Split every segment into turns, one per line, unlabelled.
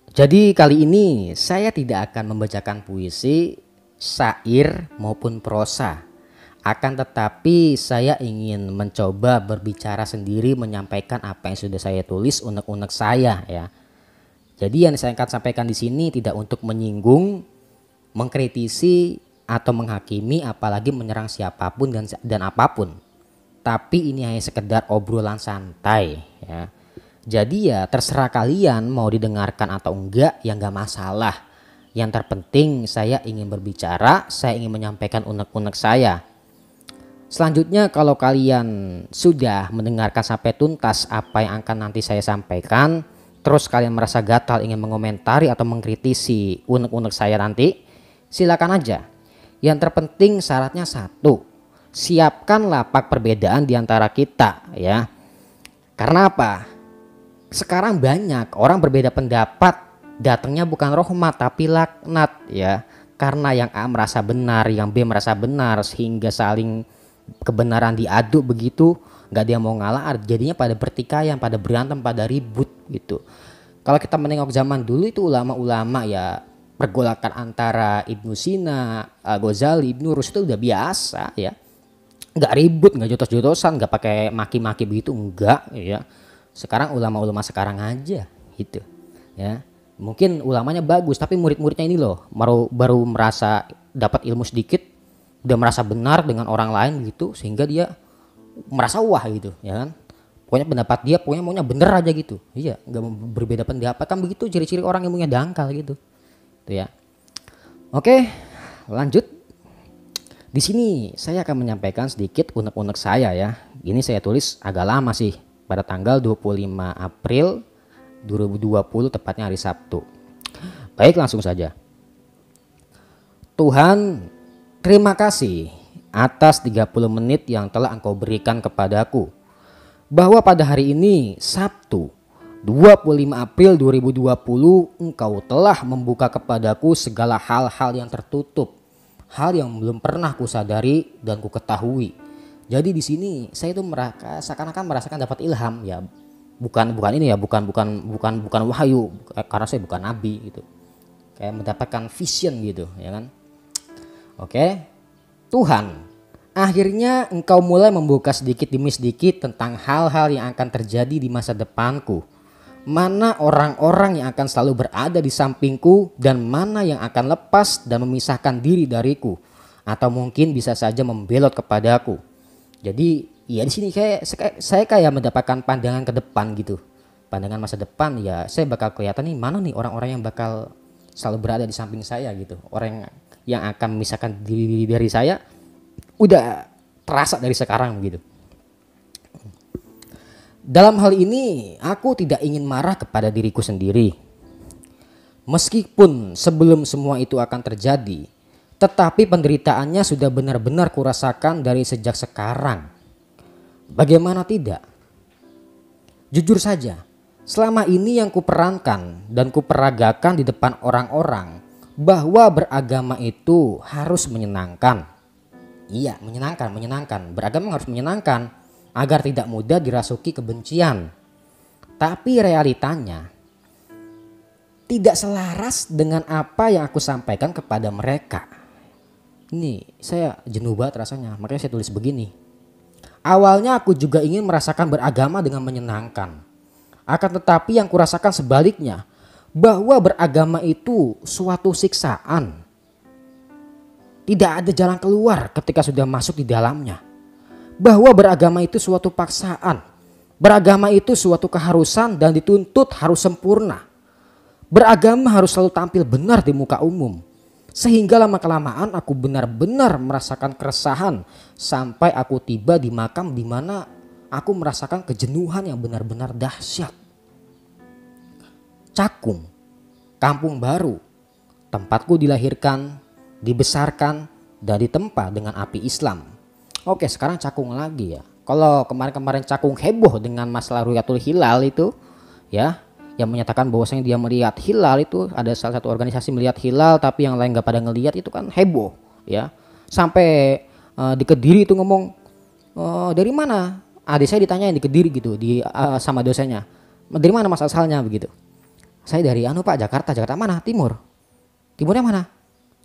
Jadi kali ini saya tidak akan membacakan puisi, syair maupun prosa. Akan tetapi saya ingin mencoba berbicara sendiri, menyampaikan apa yang sudah saya tulis, unek-unek saya ya. Jadi yang saya akan sampaikan di sini tidak untuk menyinggung, mengkritisi atau menghakimi, apalagi menyerang siapapun dan apapun. Tapi ini hanya sekedar obrolan santai ya. Jadi ya terserah kalian mau didengarkan atau enggak, ya enggak masalah. Yang terpenting saya ingin berbicara, saya ingin menyampaikan unek-unek saya. Selanjutnya kalau kalian sudah mendengarkan sampai tuntas apa yang akan nanti saya sampaikan, terus kalian merasa gatal ingin mengomentari atau mengkritisi unek-unek saya nanti, silakan aja. Yang terpenting syaratnya satu, siapkan lapak perbedaan di antara kita ya. Karena apa? Sekarang banyak orang berbeda pendapat, datangnya bukan rahmat tapi laknat ya. Karena yang A merasa benar, yang B merasa benar, sehingga saling kebenaran diadu begitu, nggak ada yang mau ngalah, jadinya pada pertikaian, pada berantem, pada ribut gitu. Kalau kita menengok zaman dulu itu ulama-ulama ya, pergolakan antara Ibnu Sina, Ghazali, Ibnu Rus itu udah biasa ya. Nggak ribut, nggak jotos-jotosan, nggak pakai maki-maki begitu, enggak ya. Sekarang ulama-ulama sekarang aja gitu ya. Mungkin ulamanya bagus tapi murid-muridnya ini loh baru merasa dapat ilmu sedikit, udah merasa benar dengan orang lain gitu, sehingga dia merasa wah gitu ya kan. Pokoknya pendapat dia pokoknya maunya bener aja gitu. Iya, nggak berbeda pendapat kan, begitu ciri-ciri orang yang punya dangkal gitu. Tuh ya. Oke, lanjut. Di sini saya akan menyampaikan sedikit unek-unek saya ya. Ini saya tulis agak lama sih, pada tanggal 25 April 2020, tepatnya hari Sabtu. Baik, langsung saja. Tuhan, terima kasih atas 30 menit yang telah Engkau berikan kepadaku. Bahwa pada hari ini, Sabtu 25 April 2020, Engkau telah membuka kepadaku segala hal-hal yang tertutup, hal yang belum pernah kusadari dan kuketahui. Jadi di sini saya itu seakan-akan merasakan dapat ilham ya. Bukan ini ya, bukan wahyu, karena saya bukan nabi gitu. Kayak mendapatkan vision gitu ya kan. Oke. Tuhan, akhirnya Engkau mulai membuka sedikit demi sedikit tentang hal-hal yang akan terjadi di masa depanku. Mana orang-orang yang akan selalu berada di sampingku dan mana yang akan lepas dan memisahkan diri dariku, atau mungkin bisa saja membelot kepadaku. Jadi ya di sini saya kayak mendapatkan pandangan ke depan gitu, pandangan masa depan ya. Saya bakal kelihatan nih mana nih orang-orang yang bakal selalu berada di samping saya gitu, orang yang akan memisahkan diri dari saya udah terasa dari sekarang gitu. Dalam hal ini aku tidak ingin marah kepada diriku sendiri, meskipun sebelum semua itu akan terjadi. Tetapi penderitaannya sudah benar-benar kurasakan dari sejak sekarang. Bagaimana tidak? Jujur saja, selama ini yang kuperankan dan kuperagakan di depan orang-orang bahwa beragama itu harus menyenangkan. Iya, menyenangkan. Beragama harus menyenangkan agar tidak mudah dirasuki kebencian. Tapi realitanya tidak selaras dengan apa yang aku sampaikan kepada mereka. Ini saya jenuh banget rasanya, makanya saya tulis begini. Awalnya aku juga ingin merasakan beragama dengan menyenangkan. Akan tetapi yang kurasakan sebaliknya, bahwa beragama itu suatu siksaan. Tidak ada jalan keluar ketika sudah masuk di dalamnya. Bahwa beragama itu suatu paksaan. Beragama itu suatu keharusan dan dituntut harus sempurna. Beragama harus selalu tampil benar di muka umum. Sehingga lama-kelamaan aku benar-benar merasakan keresahan sampai aku tiba di makam di mana aku merasakan kejenuhan yang benar-benar dahsyat. Cakung, kampung baru, tempatku dilahirkan, dibesarkan, dan ditempa dengan api Islam. Oke, sekarang Cakung lagi ya. Kalau kemarin-kemarin Cakung heboh dengan masalah Ruyatul Hilal itu ya, yang menyatakan bahwasanya dia melihat hilal, itu ada salah satu organisasi melihat hilal tapi yang lain gak pada ngelihat, itu kan heboh ya. Sampai di Kediri itu ngomong, dari mana? Adik saya ditanyain di Kediri gitu sama dosennya, dari mana mas asalnya begitu. Saya dari anu Pak, Jakarta. Jakarta mana? Timur. Timurnya mana?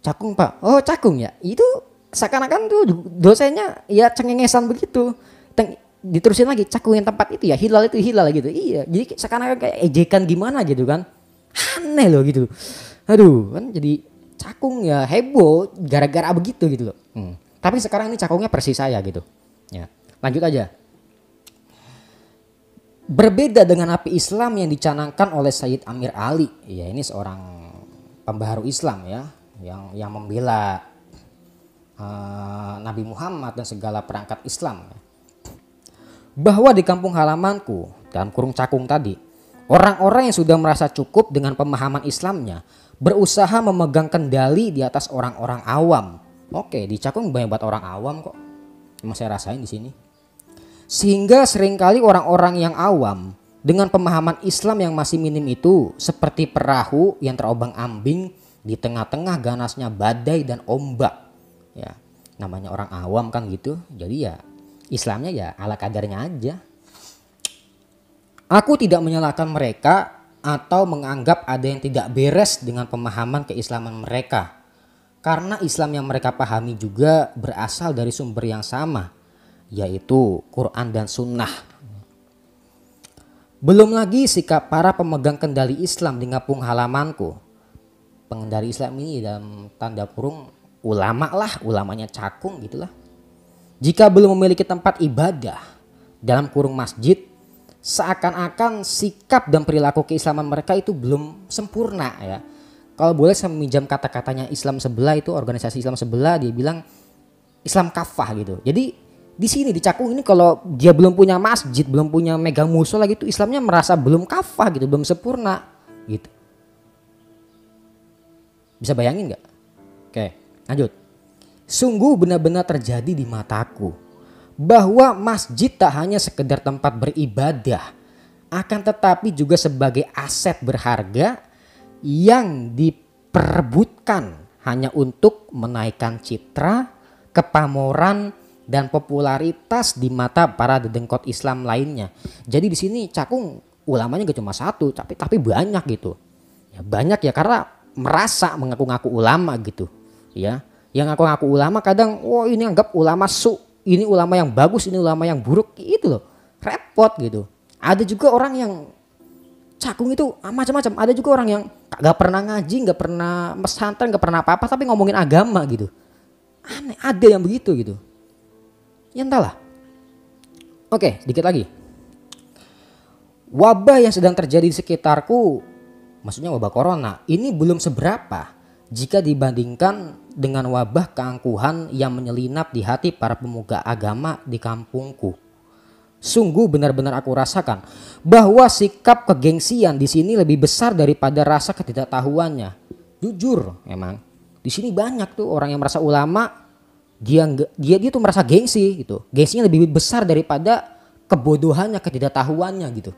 Cakung Pak. Oh Cakung ya. Itu seakan-akan tuh dosennya ya cengengesan begitu. Diterusin lagi, Cakung yang tempat itu ya, hilal itu hilal gitu. Iya, jadi seakan-akan kayak ejekan gimana gitu kan. Aneh loh gitu. Aduh kan jadi Cakung ya heboh gara-gara begitu gitu loh. Tapi sekarang ini Cakungnya persis saya gitu. Ya, lanjut aja. Berbeda dengan api Islam yang dicanangkan oleh Sayyid Amir Ali. Ya ini seorang pembaharu Islam ya, yang membela Nabi Muhammad dan segala perangkat Islam. Bahwa di kampung halamanku, dalam kurung Cakung tadi, orang-orang yang sudah merasa cukup dengan pemahaman Islamnya berusaha memegang kendali di atas orang-orang awam. Oke, di Cakung banyak banget orang awam kok. Emang saya rasain di sini. Sehingga seringkali orang-orang yang awam dengan pemahaman Islam yang masih minim itu seperti perahu yang terombang-ambing di tengah-tengah ganasnya badai dan ombak. Ya, namanya orang awam kan gitu. Jadi ya Islamnya ya ala kadarnya aja. Aku tidak menyalahkan mereka atau menganggap ada yang tidak beres dengan pemahaman keislaman mereka. Karena Islam yang mereka pahami juga berasal dari sumber yang sama, yaitu Quran dan Sunnah. Belum lagi sikap para pemegang kendali Islam di kampung halamanku. Pengendali Islam ini dalam tanda kurung ulama lah, ulamanya Cakung gitulah. Jika belum memiliki tempat ibadah dalam kurung masjid, seakan-akan sikap dan perilaku keislaman mereka itu belum sempurna ya. Kalau boleh saya meminjam kata-katanya Islam sebelah itu, organisasi Islam sebelah, dia bilang Islam kafah gitu. Jadi di sini di Cakung ini kalau dia belum punya masjid, belum punya megang musola gitu, Islamnya merasa belum kafah gitu, belum sempurna gitu. Bisa bayangin nggak? Oke, lanjut. Sungguh benar-benar terjadi di mataku bahwa masjid tak hanya sekedar tempat beribadah, akan tetapi juga sebagai aset berharga yang diperebutkan hanya untuk menaikkan citra, kepamoran dan popularitas di mata para dedengkot Islam lainnya. Jadi di sini Cakung ulamanya gak cuma satu, tapi banyak gitu. Ya banyak ya karena merasa mengaku-ngaku ulama gitu, ya. Yang ngaku-ngaku ulama kadang, oh ini anggap ulama ini ulama yang bagus, ini ulama yang buruk, itu loh. Repot gitu. Ada juga orang yang Cakung itu macam-macam. Ada juga orang yang gak pernah ngaji, gak pernah pesantren, gak pernah apa-apa, tapi ngomongin agama gitu. Aneh, ada yang begitu gitu. Ya entahlah. Oke, dikit lagi. Wabah yang sedang terjadi di sekitarku, maksudnya wabah corona, ini belum seberapa jika dibandingkan dengan wabah keangkuhan yang menyelinap di hati para pemuka agama di kampungku. Sungguh benar-benar aku rasakan bahwa sikap kegengsian di sini lebih besar daripada rasa ketidaktahuannya. Jujur, emang di sini banyak tuh orang yang merasa ulama, dia tuh merasa gengsi gitu. Gengsinya lebih besar daripada kebodohannya, ketidaktahuannya gitu.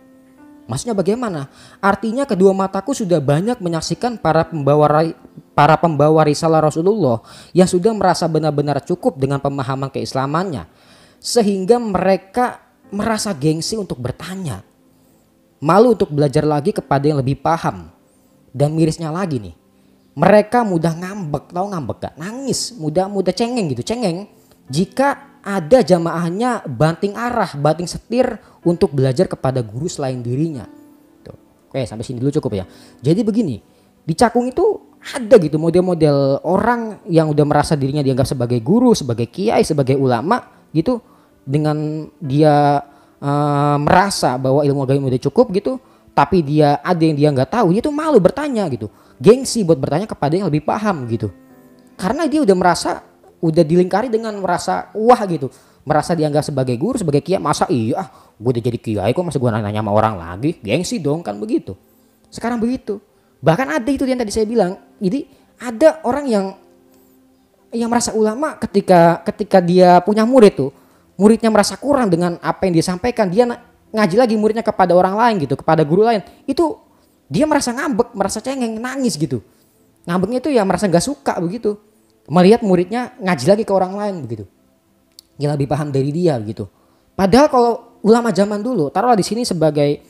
Maksudnya bagaimana? Artinya kedua mataku sudah banyak menyaksikan para pembawa risalah Rasulullah yang sudah merasa benar-benar cukup dengan pemahaman keislamannya. Sehingga mereka merasa gengsi untuk bertanya. Malu untuk belajar lagi kepada yang lebih paham. Dan mirisnya lagi nih, mereka mudah ngambek, tahu ngambek gak? Nangis, mudah cengeng gitu, cengeng. Jika ada jamaahnya banting arah, banting setir untuk belajar kepada guru selain dirinya. Tuh. Oke, sampai sini dulu cukup ya. Jadi begini, di Cakung itu ada gitu model-model orang yang udah merasa dirinya dianggap sebagai guru, sebagai kiai, sebagai ulama gitu. Dengan dia merasa bahwa ilmu agama udah cukup gitu, tapi dia ada yang dia nggak tahu, dia tuh malu bertanya gitu. Gengsi buat bertanya kepada yang lebih paham gitu. Karena dia udah merasa, udah dilingkari dengan merasa wah gitu, merasa dianggap sebagai guru, sebagai kiai. Masa iya gue udah jadi kiai kok masih gue nanya sama orang lagi, gengsi dong kan begitu. Sekarang begitu, bahkan ada itu yang tadi saya bilang. Jadi ada orang yang merasa ulama ketika dia punya murid tuh, muridnya merasa kurang dengan apa yang dia sampaikan, dia ngaji lagi muridnya kepada orang lain gitu, kepada guru lain, itu dia merasa ngambek, merasa cengeng, nangis gitu. Ngambeknya itu ya merasa gak suka begitu, melihat muridnya ngaji lagi ke orang lain begitu, yang lebih paham dari dia gitu. Padahal kalau ulama zaman dulu, taruhlah di sini sebagai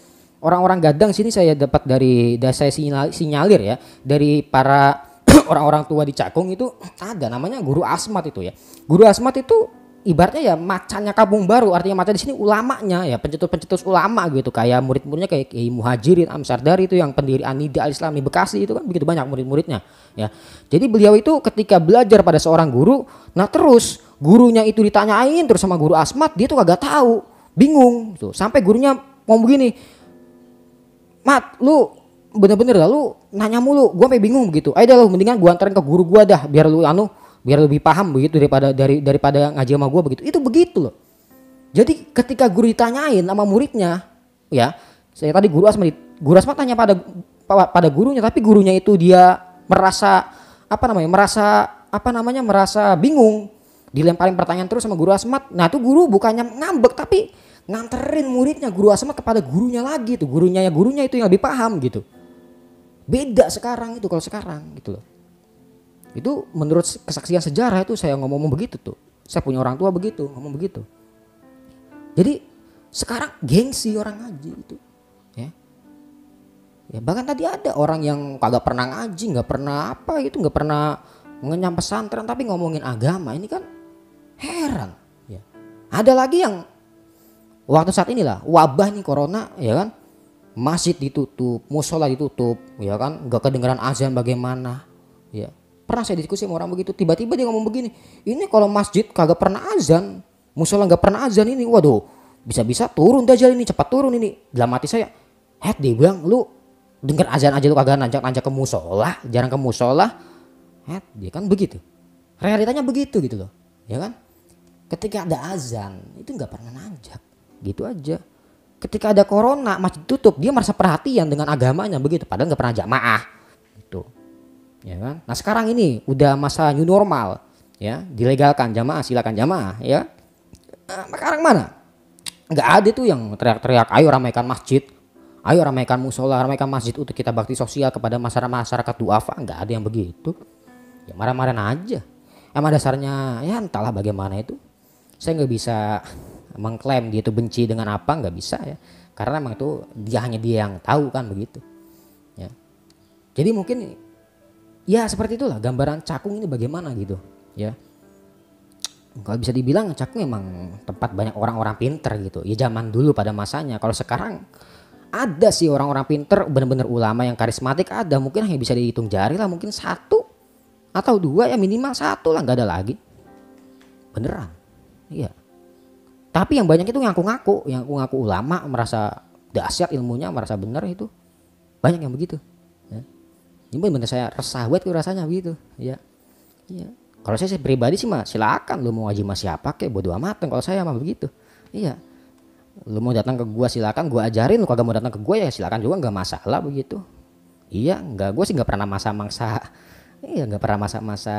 orang-orang gadang sini saya dapat dari saya sinyalir ya dari para orang-orang tua di Cakung itu ada namanya guru Asmat itu ya. Guru Asmat itu ibaratnya ya macannya Kampung Baru, artinya macan di sini ulamanya ya, pencetus-pencetus ulama gitu, kayak murid-muridnya kayak Kiai Muhajirin Amsardari itu yang pendiri Anida Al Islami Bekasi itu kan begitu banyak murid-muridnya ya. Jadi beliau itu ketika belajar pada seorang guru, nah terus gurunya itu ditanyain terus sama guru Asmat, dia tuh kagak tahu, bingung tuh. Sampai gurunya mau begini, "Mat, lu bener-bener dah lu nanya mulu, gua sampai bingung begitu. Ayo dah lu mendingan gua anterin ke guru gua dah biar lebih paham begitu daripada ngaji sama gua begitu." Itu begitu loh. Jadi ketika guru ditanyain sama muridnya, ya, saya tadi guru Asma tanya pada gurunya, tapi gurunya itu dia merasa merasa bingung. Dilemparin pertanyaan terus sama guru Asmat. Nah, itu guru bukannya ngambek tapi nganterin muridnya guru Asmat kepada gurunya lagi tuh. Gurunya itu yang lebih paham gitu. Beda sekarang itu kalau sekarang gitu loh. Itu menurut kesaksian sejarah itu saya ngomong begitu tuh. Saya punya orang tua begitu, ngomong begitu. Jadi sekarang gengsi orang ngaji itu. Ya. Ya bahkan tadi ada orang yang kagak pernah ngaji, nggak pernah nggak pernah mengenyam pesantren tapi ngomongin agama. Ini kan heran. Ya. Ada lagi yang waktu saat inilah wabah nih corona ya kan. Masjid ditutup, musola ditutup, ya kan, nggak kedengeran azan bagaimana, ya. Pernah saya diskusi sama orang begitu, tiba-tiba dia ngomong begini, ini kalau masjid kagak pernah azan, musola nggak pernah azan ini, waduh, bisa-bisa turun Dajjal ini, cepat turun ini. Dalam hati saya, dia bilang, lu denger azan aja lu kagak nanjak ke musola, jarang ke musola, dia kan begitu, realitanya begitu gitu loh, ya kan. Ketika ada azan itu nggak pernah nanjak, gitu aja. Ketika ada corona masjid tutup, dia merasa perhatian dengan agamanya begitu, padahal nggak pernah jamaah gitu, ya kan. Nah sekarang ini udah masa new normal ya, dilegalkan jamaah, silakan jamaah ya. Sekarang mana nggak ada tuh yang teriak-teriak ayo ramaikan masjid, ayo ramaikan musola, ramaikan masjid untuk kita bakti sosial kepada masyarakat duafa, nggak ada yang begitu ya. Marah-marah aja, emang dasarnya ya entahlah bagaimana itu. Saya nggak bisa mengklaim dia itu benci dengan apa, nggak bisa ya, karena memang itu hanya dia yang tahu kan begitu ya. Jadi mungkin ya seperti itulah gambaran Cakung ini bagaimana gitu ya. Kalau bisa dibilang Cakung memang tempat banyak orang-orang pinter gitu ya zaman dulu pada masanya. Kalau sekarang ada sih orang-orang pinter benar-benar ulama yang karismatik, ada mungkin hanya bisa dihitung jari lah, mungkin satu atau dua ya, minimal satu lah, nggak ada lagi beneran iya. Tapi yang banyak itu ngaku-ngaku ulama, merasa dahsyat ilmunya, merasa benar, itu banyak yang begitu. Ya. Ini benar saya resah banget rasanya begitu. Ya, iya. Kalau saya pribadi sih mah silakan, lu mau ngaji sama siapa kek, bodo amatan kalau saya mah begitu. Iya. Lu mau datang ke gua silakan, gua ajarin. Lu kagak mau datang ke gua ya silakan juga, nggak masalah begitu. Iya, nggak, gua sih nggak pernah masa-masa. Iya, nggak pernah masa-masa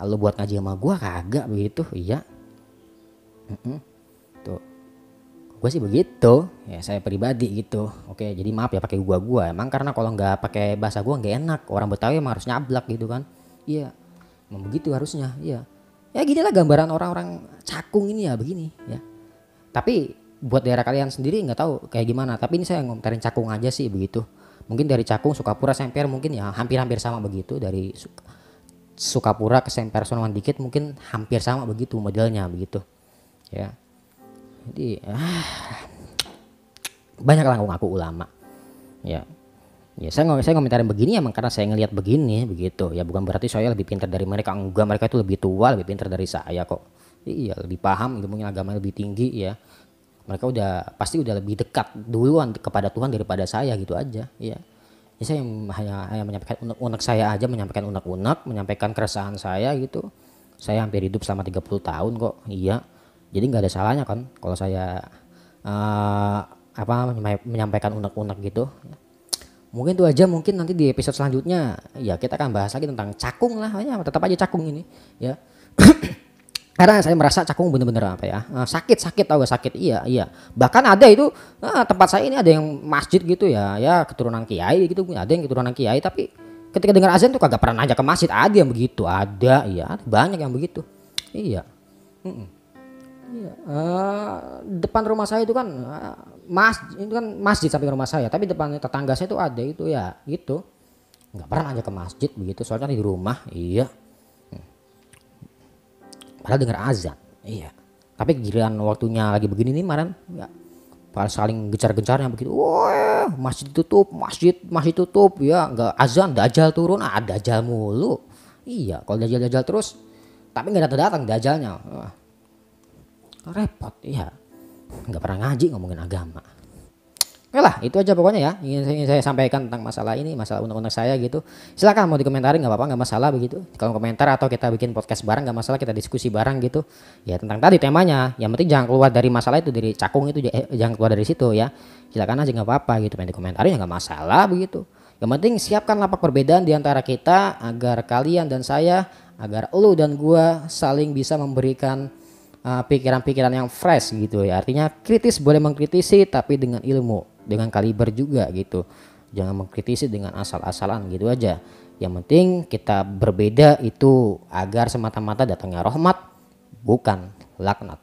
lu buat ngaji sama gua, kagak begitu. Iya. Tuh, gue sih begitu ya, saya pribadi gitu. Oke, jadi maaf ya pakai gua emang, karena kalau nggak pakai bahasa gua nggak enak, orang Betawi emang harus nyablak gitu kan. Iya, emang begitu harusnya. Iya, ya gini lah gambaran orang-orang Cakung ini ya begini ya. Tapi buat daerah kalian sendiri nggak tahu kayak gimana, tapi ini saya ngomentarin Cakung aja sih begitu. Mungkin dari Cakung, Sukapura, Semper mungkin ya hampir-hampir sama begitu. Dari Sukapura ke Semper sonoan dikit mungkin hampir sama begitu modelnya begitu ya. Jadi banyak lah ngaku ulama ya. Ya saya ngomentarin begini emang karena saya ngelihat begini begitu ya, bukan berarti saya lebih pintar dari mereka, enggak, mereka itu lebih tua, lebih pintar dari saya kok. Iya, lebih paham ilmunya, agama lebih tinggi ya. Mereka pasti udah lebih dekat duluan kepada Tuhan daripada saya gitu aja ya. Ya saya hanya menyampaikan unek-unek saya aja, menyampaikan unek-unek, menyampaikan keresahan saya gitu. Saya hampir hidup selama 30 tahun kok. Iya. Jadi nggak ada salahnya kan kalau saya menyampaikan unek-unek gitu. Mungkin itu aja, mungkin nanti di episode selanjutnya ya kita akan bahas lagi tentang Cakung lah ya, tetap aja Cakung ini ya. Karena saya merasa Cakung bener-bener sakit tau gak, sakit iya. Bahkan ada itu tempat saya ini ada yang masjid gitu ya keturunan kiai gitu, ada yang keturunan kiai tapi ketika dengar azan tuh kagak pernah ajak ke masjid, ada yang begitu, ada banyak yang begitu iya. Iya, depan rumah saya itu kan itu kan masjid samping rumah saya, tapi depan tetangga saya itu ada itu ya gitu. Nggak pernah aja ke masjid begitu, soalnya di rumah. Iya. Padahal dengar azan. Iya. Tapi giliran waktunya lagi begini nih kemarin, ya, pas saling gencar-gencarnya begitu. Wah, masjid tutup, masjid tutup, ya nggak azan, dajal turun, dajal mulu. Iya, kalau dajal terus, tapi nggak datang dajalnya. Wah, repot, iya. Nggak pernah ngaji ngomongin agama. Oke lah, itu aja pokoknya ya ingin saya sampaikan tentang masalah ini, masalah undang-undang saya gitu. Silakan mau dikomentarin nggak apa-apa, nggak masalah begitu. Kalau komentar atau kita bikin podcast bareng nggak masalah, kita diskusi bareng gitu. Ya tentang tadi temanya, yang penting jangan keluar dari masalah itu, dari cakung itu, jangan keluar dari situ ya. Silakan aja nggak apa-apa gitu, pengen dikomentarin ya nggak masalah begitu. Yang penting siapkan lapak perbedaan di antara kita agar kalian dan saya, agar lu dan gua saling bisa memberikan pikiran-pikiran yang fresh gitu ya. Artinya kritis boleh mengkritisi tapi dengan ilmu, dengan kaliber juga gitu. Jangan mengkritisi dengan asal-asalan gitu aja. Yang penting kita berbeda itu agar semata-mata datangnya rahmat bukan laknat.